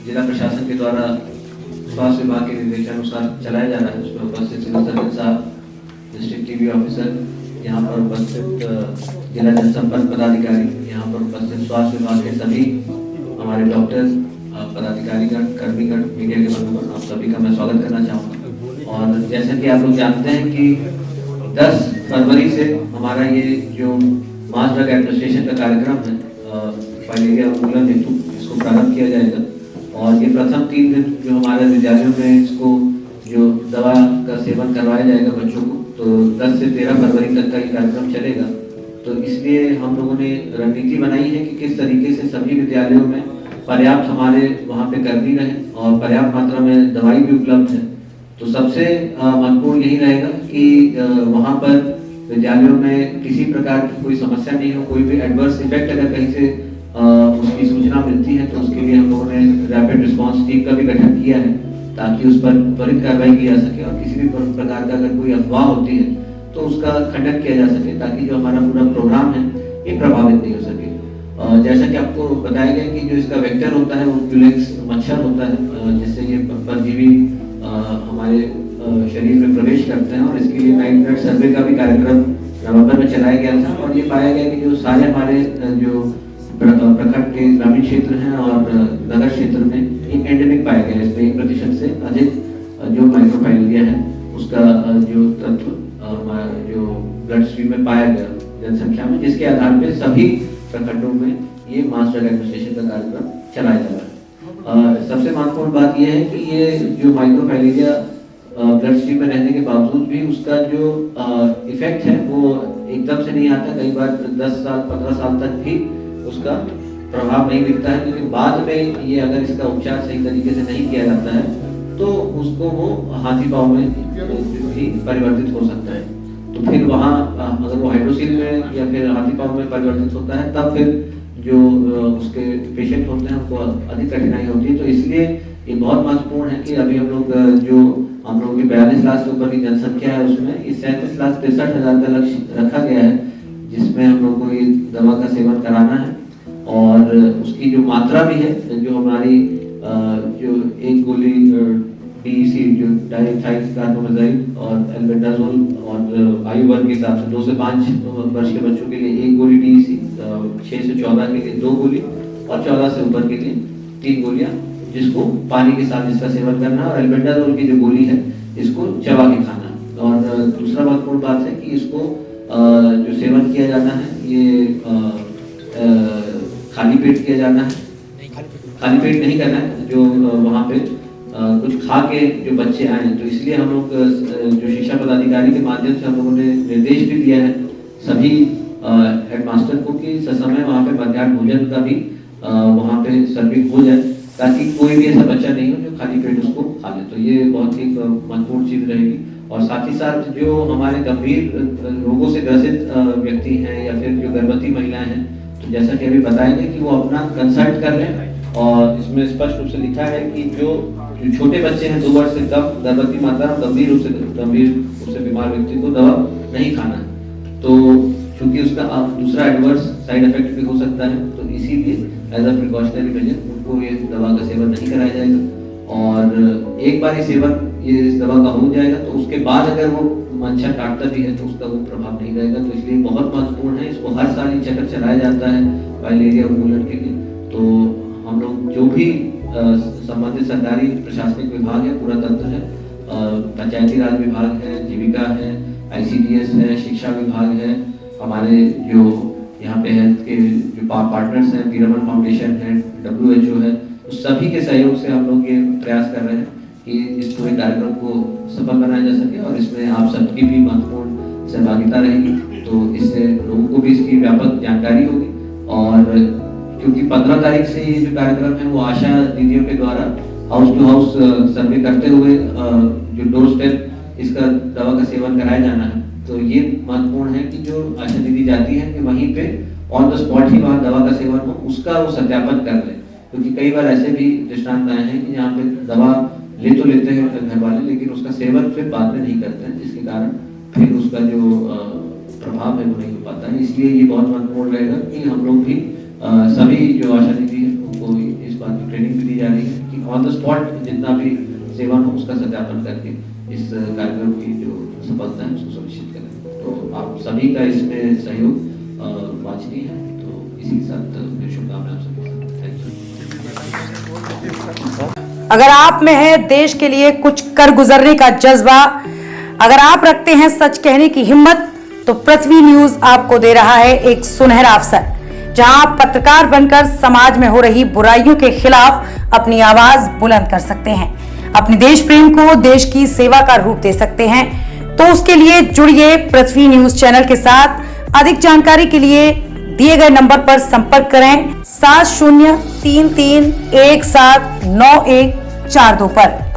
जिला प्रशासन के द्वारा स्वास्थ्य विभाग के निर्देशानुसार चलाया जा रहा है, उसमें उपस्थित सिविल सर्जन साहब, डिस्ट्रिक्ट टीबी ऑफिसर, यहाँ पर उपस्थित जिला जनसंपर्क पदाधिकारी, यहाँ पर उपस्थित स्वास्थ्य विभाग के सभी हमारे डॉक्टर, पदाधिकारीगण, कर्मीगण, मीडिया के बंधुगण, आप सभी का मैं स्वागत करना चाहूँगा। और जैसा कि आप लोग जानते हैं कि 10 फरवरी से हमारा ये जो मास ड्रग एडमिनिस्ट्रेशन का कार्यक्रम है फाइलेरिया उन्मूलन हेतु, इसको प्रारंभ किया जाएगा। और ये प्रथम 3 दिन जो हमारे विद्यालयों में इसको जो दवा का सेवन करवाया जाएगा बच्चों को, तो 10 से 13 फरवरी तक का ये कार्यक्रम चलेगा। तो इसलिए हम लोगों ने रणनीति बनाई है कि किस तरीके से सभी विद्यालयों में पर्याप्त हमारे वहाँ पे कर्मी रहें और पर्याप्त मात्रा में दवाई भी उपलब्ध है। तो सबसे महत्वपूर्ण यही रहेगा कि वहाँ पर विद्यालयों में किसी प्रकार की कोई समस्या नहीं हो, कोई भी एडवर्स इफेक्ट अगर कहीं से उसकी सूचना मिलती है तो उसके लिए हम लोगों ने रैपिड रिस्पांस टीम का भी गठन किया है, ताकि उस पर त्वरित कार्रवाई की जा सके और किसी भी प्रकार का अगर कोई अफवाह होती है तो उसका खंडन किया जा सके, ताकि जो हमारा पूरा प्रोग्राम है ये प्रभावित नहीं हो सके। जैसा कि आपको बताया गया कि जो इसका वेक्टर होता है वो क्यूलेक्स मच्छर होता है, जिससे ये परजीवी हमारे शरीर में प्रवेश करते हैं। और इसके लिए नाइट ब्लड सर्वे का भी कार्यक्रम नवंबर में चलाया गया था और ये पाया गया कि जो सारे हमारे जो प्रखंड के ग्रामीण क्षेत्र हैं और नगर क्षेत्र में एक एंडेमिक पाया गया है। इसमें 1% से अधिक जो माइक्रोफाइलेरिया है उसका जो तत्व जो ब्लड स्ट्रीम में पाया गया जनसंख्या में, जिसके आधार पर सभी प्रखंडों में ये मास ड्रग एडमिनिस्ट्रेशन का कार्यक्रम चलाया जा रहा है। सबसे महत्वपूर्ण बात यह है कि ये जो माइक्रोफाइलेरिया ब्लड स्ट्रीम में रहने के बावजूद भी उसका जो इफेक्ट है वो एकदम से नहीं आता। कई बार 10 साल 15 साल तक भी उसका प्रभाव नहीं दिखता है, लेकिन बाद में ये अगर इसका उपचार सही तरीके से नहीं किया जाता है तो उसको वो हाथी पांव में भी परिवर्तित हो सकता है। तो फिर वहाँ अगर वो हाइड्रोसिल में या फिर हाथी पांव में परिवर्तित होता है तब फिर जो उसके पेशेंट होते हैं उनको अधिक कठिनाई होती है। तो इसलिए ये बहुत महत्वपूर्ण है कि अभी हम लोग जो हम लोगों की 42 लाख से ऊपर की जनसंख्या है उसमें इस 37,63,000 का लक्ष्य रखा गया है, जिसमें हम लोग को ये दवा का सेवन कराना है। और उसकी जो मात्रा भी है, जो हमारी जो एक गोली DEC जो डाइथाइल कार्बोमेजाइल और एल्बेंडाजोल और आयु वर्ग के हिसाब से 2 से 5 वर्ष के बच्चों के लिए 1 गोली DEC, 6 से 14 के लिए 2 गोली और 14 से ऊपर के लिए 3 गोलियां, जिसको पानी के साथ इसका सेवन करना है। और एल्बेंडाजोल की जो गोली है इसको चबा के खाना। और दूसरा महत्वपूर्ण बात है कि इसको जो सेवन किया जाना है ये खाली पेट किया जाना है, खाली पेट नहीं करना है। जो वहाँ पे कुछ खा के जो बच्चे आए, तो इसलिए हम लोग जो शिक्षा पदाधिकारी के माध्यम से हम लोगों ने निर्देश भी दिया है सभी हेडमास्टर को कि ससमय वहाँ पे मध्याह्न भोजन का भी वहाँ पे सर्विंग हो जाए, ताकि कोई भी ऐसा बच्चा नहीं हो जो खाली पेट उसको खा ले। तो ये बहुत ही महत्वपूर्ण चीज रहेगी। और साथ ही साथ जो हमारे गंभीर रोगों से ग्रसित व्यक्ति हैं या फिर जो गर्भवती महिलाएं हैं, तो जैसा कि अभी बताया गया कि वो अपना कंसल्ट कर लें। और इसमें स्पष्ट रूप से लिखा है कि जो छोटे बच्चे हैं 2 वर्ष से कम, गर्भवती माता और गंभीर रूप से बीमार व्यक्ति को दवा नहीं खाना है। तो चूंकि उसका दूसरा एडवर्स साइड इफेक्ट भी हो सकता है, तो इसीलिए एज अ प्रिकॉशनरी मेजर उनको ये दवा का सेवन नहीं कराया जाएगा। और एक बार ये सेवन ये इस दवा का हो जाएगा तो उसके बाद अगर वो मच्छर काटता भी है तो उसका वो प्रभाव नहीं रहेगा। तो इसलिए बहुत महत्वपूर्ण है, इसको हर साल ये चक्कर चलाया जाता है फाइलेरिया उन्मूलन के लिए। तो हम लोग जो भी संबंधित सरकारी प्रशासनिक विभाग है, पूरा तंत्र है, पंचायती राज विभाग है, जीविका है, ICDS है, शिक्षा विभाग है, हमारे जो यहाँ पे हेल्थ के जो पार्टनर्स हैं, पीरामल फाउंडेशन है, WHO है, तो सभी के सहयोग से हम लोग ये प्रयास कर रहे हैं कि इस पूरे कार्यक्रम को सफल बनाया जा सके। और इसमें आप सबकी भी महत्वपूर्ण सहभागिता रहेगी, तो इससे लोगों को भी इसकी व्यापक जानकारी होगी। और क्योंकि 15 तारीख से ये जो कार्यक्रम है वो आशा दीदियों के द्वारा हाउस टू हाउस सर्वे करते हुए जो डोर स्टेप इसका दवा का सेवन कराया जाना है। तो ये महत्वपूर्ण है कि जो आशा दीदी जाती है कि वहीं पे ऑन द स्पॉट ही वहाँ दवा का सेवन हो, उसका वो सत्यापन कर ले। क्योंकि कई बार ऐसे भी दृष्टांत आए हैं कि यहाँ पे दवा ले तो लेते हैं घर वाले, लेकिन उसका सेवन फिर बाद में नहीं करते हैं, जिसके कारण फिर उसका जो प्रभाव है वो नहीं हो पाता है। इसलिए ये बहुत महत्वपूर्ण रहेगा कि हम लोग भी सभी जो आशा दीदी है उनको इस बात की ट्रेनिंग भी दी जा रही है कि ऑन द स्पॉट जितना भी सेवन हो उसका सत्यापन करके इस कार्यक्रम की जो सफलता है उसको सुनिश्चित करें। तो आप सभी का इसमें सहयोग वांछनीय है। तो इसी के साथ मेरी शुभकामनाएं सभी। Thank you. अगर आप में है देश के लिए कुछ कर गुजरने का जज्बा, अगर आप रखते हैं सच कहने की हिम्मत, तो पृथ्वी न्यूज आपको दे रहा है एक सुनहरा अवसर, जहां आप पत्रकार बनकर समाज में हो रही बुराइयों के खिलाफ अपनी आवाज बुलंद कर सकते हैं, अपने देश प्रेम को देश की सेवा का रूप दे सकते हैं। तो उसके लिए जुड़िए पृथ्वी न्यूज चैनल के साथ। अधिक जानकारी के लिए दिए गए नंबर पर संपर्क करें 7033179142 पर।